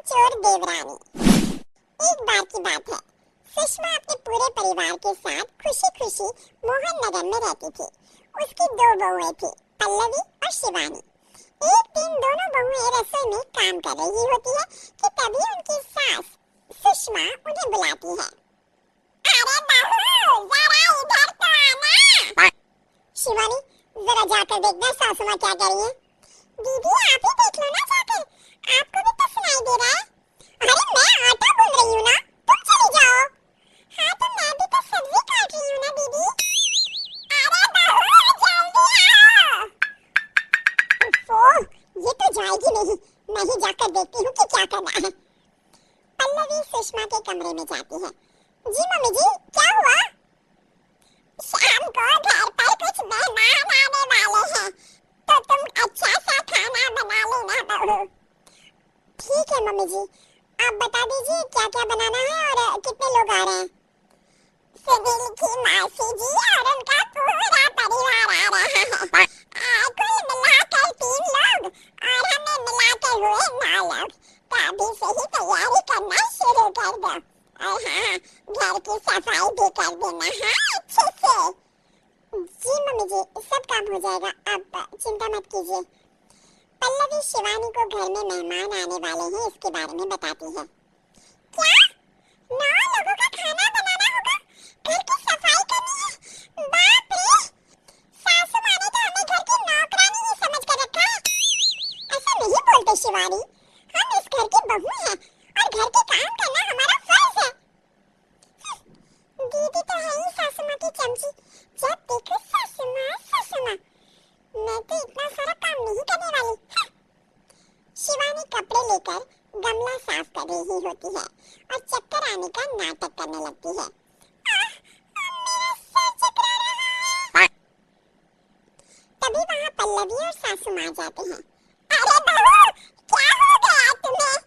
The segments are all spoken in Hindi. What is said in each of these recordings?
कामचोर देवरानी। एक बार की बात है, सुषमा अपने पूरे परिवार के साथ खुशी खुशी मोहन नगर में रहती थी। उसकी दो बहुएं थी, पल्लवी और शिवानी। एक दिन दोनों बहुएं रसोई में काम कर रही होती है कि तभी उनकी सास सुषमा उन्हें बुलाती है। अरे बहू, जरा इधर तो आना। शिवानी, जरा जाकर देखना सासू माँ क्या कर रही है। दीदी आप ही देख लो ना जाकर, आपको भी तो सुनाई दे रहा है। अरे मैं आटा गूंद रही हूँ ना, तुम चली जाओ। हाँ तो मैं भी तो सब्जी काट रही हूँ ना दीदी। अरे बहू जल्दी आओ। उफ़ो, ये तो जाएगी नहीं, मैं ही जाकर देखती हूँ कि क्या करना है। पल्लवी सुषमा के कमरे में जाती है। जी मम्मी जी, क्या हुआ? शाम को घर पर कुछ मेहमान आने वाले हैं, तो तुम अच्छा सा खाना बना लेना बहू। ठीक है मम्मी जी, आप बता दीजिए क्या क्या बनाना है और कितने लोग आ रहे हैं। सुनील की मासी जी और उनका पूरा परिवार आ रहा है। कुल मिलाकर 3 लोग और हमें मिलाकर हुए 9 लोग। तो अभी से ही तैयारी करना शुरू कर दो। और हाँ, घर की सफाई भी कर देना है अच्छे से। जी मम्मी जी, सब काम हो जाएगा, आप चिंता मत कीजिए। पल्लवी शिवानी को घर में मेहमान आने वाले हैं इसके बारे में बताती है। क्या? 9 लोगों का खाना बनाना होगा, घर की सफाई करनी है। बाप रे, सासू माँ ने तो हमें घर की नौकरानी ही समझ कर रखा है। ऐसा नहीं बोलते शिवानी, हम इस घर की बहू हैं और घर के काम करना हमारा फर्ज है। दीदी तो है ही सासू माँ की चमची, जब देखो सासू माँ सासू माँ। मैं तो इतना सारा काम नहीं करने वाली। शिवानी कपड़े लेकर गमला साफ कर रही होती है और चक्कर आने का नाटक करने लगती है। मेरा सर चकरा रहा है। तभी वहाँ पल्लवी और सासू माँ जाते हैं। अरे बहू, क्या हो गया तुम्हें?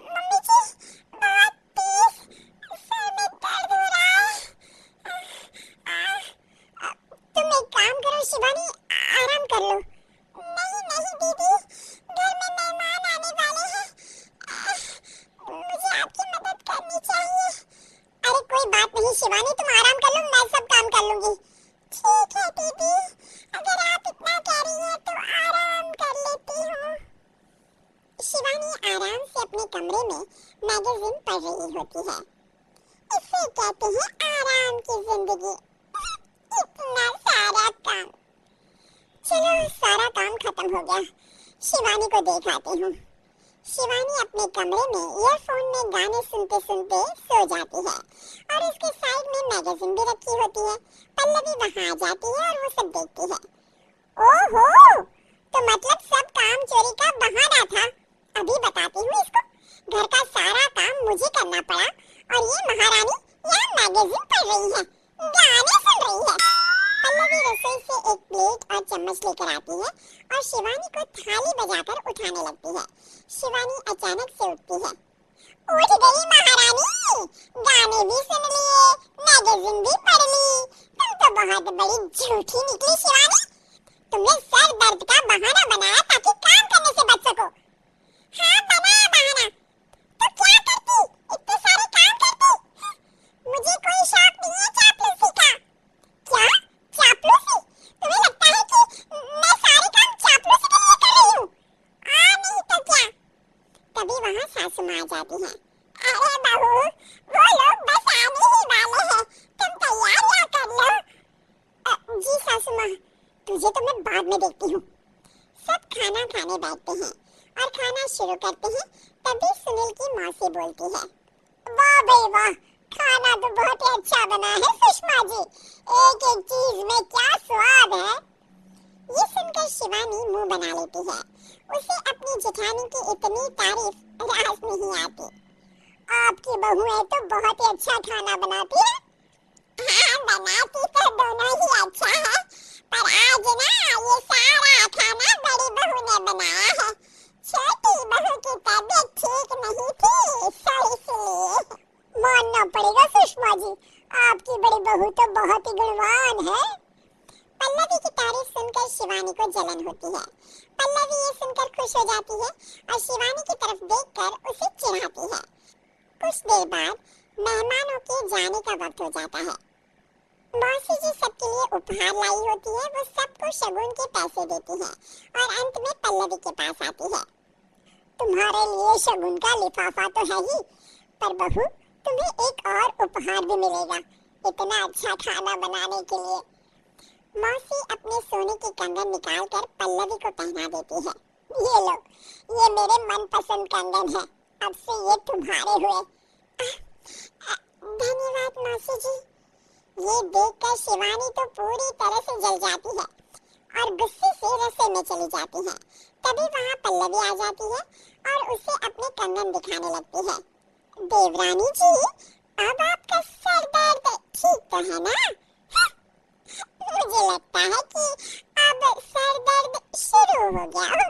मम्मी जी, बहुत तेज सर में दर्द हो रहा है। तुम एक काम करो शिवानी, आराम कर लो। नहीं नहीं दीदी, घर में मेहमान आने वाले हैं, मुझे आपकी मदद करनी चाहिए। अरे कोई बात नहीं शिवानी, तुम आराम कर लो, मैं सब काम कर लूंगी। ठीक है दीदी, अगर आप इतना कह रही हैं तो आराम कर लेती हूँ। शिवानी आराम से अपने कमरे में मैगजीन पढ़ रही होती है। इसे कहते हैं आराम की जिंदगी। इतना सारा काम। चलो सारा काम खत्म हो गया, शिवानी को देख आती हूँ। शिवानी अपने कमरे में ईयरफोन में गाने सुनते सुनते सो जाती है और उसके साइड में मैगजीन भी रखी होती है। पल्लवी वहाँ आ जाती है और वो सब देखती है। ओहो, तो मतलब सब काम चोरी का बहाना था। अभी बताती हूँ इसको। घर का सारा काम मुझे करना पड़ा और ये महारानी यहाँ मैगजीन पढ़ रही है, गाने सुन रही है। पल्लवी रसोई से एक प्लेट और चम्मच लेकर आती है और शिवानी को थाली बजाकर उठाने लगती है। शिवानी अचानक से उठती है। उठ गई महारानी, गाने भी सुन लिए, मैगजीन भी पढ़ ली। तुम तो बहुत बड़ी झूठी निकली शिवानी। तुमने सर दर्द का बहाना बनाया ताकि काम करने से बच सको। हाँ बनाया बहाना, तो क्या करती, इतने सारे काम करती। मुझे कोई शौक नहीं है चापलूसी का। क्या चापलूसी? तुम्हें लगता है कि मैं सारे काम चापलूसी के लिए कर रही हूँ? नहीं तो क्या। तभी वहाँ सासू माँ आ जाती है। अरे बहू, वो लोग बस आने ही वाले हैं, तुम तैयारियां कर लो। जी सासू माँ, तुझे तो मैं बाद में देखती हूँ। सब खाना खाने बैठते हैं और खाना शुरू करते हैं। तभी सुनील की मौसी बोलती है। वाह भाई वाह, खाना तो बहुत ही अच्छा बना है सुषमा जी, एक एक चीज में क्या स्वाद है। ये सुनकर शिवानी मुंह बना लेती है। उसे अपनी जेठानी की इतनी तारीफ रास नहीं आती। आपकी बहुएं तो बहुत ही अच्छा खाना बनाती है। हाँ बनाती तो दोनों ही अच्छा है, पर आज ना ये सारा खाना बड़ी बहू ने बनाया है। छोटी बहू की तबीयत ठीक नहीं थी, सो इसलिए। मानना पड़ेगा सुषमा जी, आपकी बड़ी बहू तो बहुत ही गुणवान है। पल्लवी की तारीफ सुनकर शिवानी को जलन होती है। पल्लवी ये सुनकर खुश हो जाती है और शिवानी की तरफ देखकर उसे चिढ़ाती है। कुछ देर बाद मेहमानों के जाने का वक्त हो जाता है। मौसी जी सबके लिए उपहार लाई होती है। वो सबको शगुन के पैसे देती है और अंत में पल्लवी के पास आती है। तुम्हारे लिए शगुन का लिफाफा तो है ही, पर बहू तुम्हें एक और उपहार भी मिलेगा इतना अच्छा खाना बनाने के लिए। मौसी अपने सोने की कंगन निकालकर पल्लवी को पहना देती है। ये लो, ये मेरे मनपसंद कंगन है, अब से ये तुम्हारे हुए। धन्यवाद मौसी जी। ये देखकर शिवानी तो पूरी तरह से जल जाती है और गुस्से से रसोई में चली जाती है। तभी वहाँ पल्लवी आ जाती है और उसे अपने कंगन दिखाने लगती है। देवरानी जी, अब आपका सर दर्द ठीक तो है ना? मुझे लगता है कि अब सर दर्द शुरू हो गया